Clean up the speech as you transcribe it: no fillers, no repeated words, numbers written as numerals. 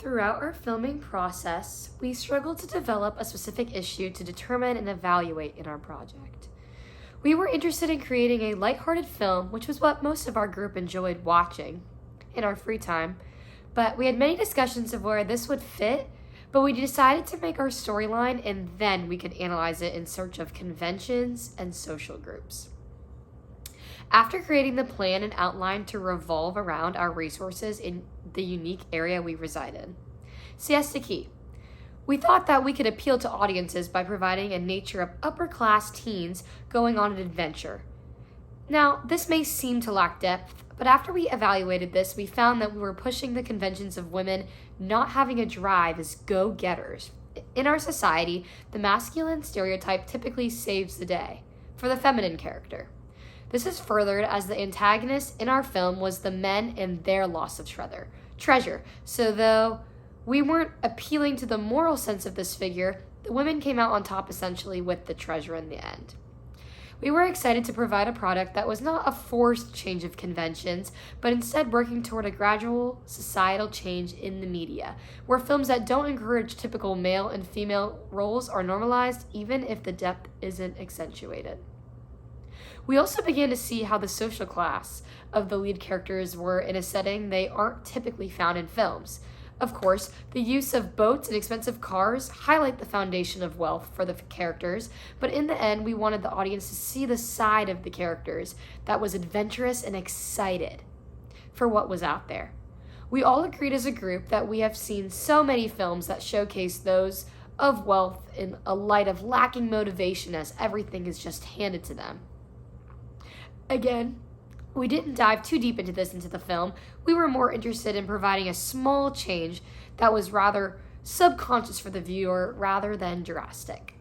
Throughout our filming process, we struggled to develop a specific issue to determine and evaluate in our project. We were interested in creating a lighthearted film, which was what most of our group enjoyed watching in our free time, but we had many discussions of where this would fit, but we decided to make our storyline and then we could analyze it in search of conventions and social groups. After creating the plan and outline to revolve around our resources in the unique area we reside in, siesta key, we thought that we could appeal to audiences by providing a nature of upper-class teens going on an adventure. Now, this may seem to lack depth, but after we evaluated this, we found that we were pushing the conventions of women not having a drive as go-getters. In our society, the masculine stereotype typically saves the day for the feminine character. This is furthered as the antagonist in our film was the men and their loss of treasure. So though we weren't appealing to the moral sense of this figure, the women came out on top essentially with the treasure in the end. We were excited to provide a product that was not a forced change of conventions, but instead working toward a gradual societal change in the media, where films that don't encourage typical male and female roles are normalized even if the depth isn't accentuated. We also began to see how the social class of the lead characters were in a setting they aren't typically found in films. Of course, the use of boats and expensive cars highlight the foundation of wealth for the characters, but in the end, we wanted the audience to see the side of the characters that was adventurous and excited for what was out there. We all agreed as a group that we have seen so many films that showcase those of wealth in a light of lacking motivation as everything is just handed to them. Again, we didn't dive too deep into the film. We were more interested in providing a small change that was rather subconscious for the viewer rather than drastic.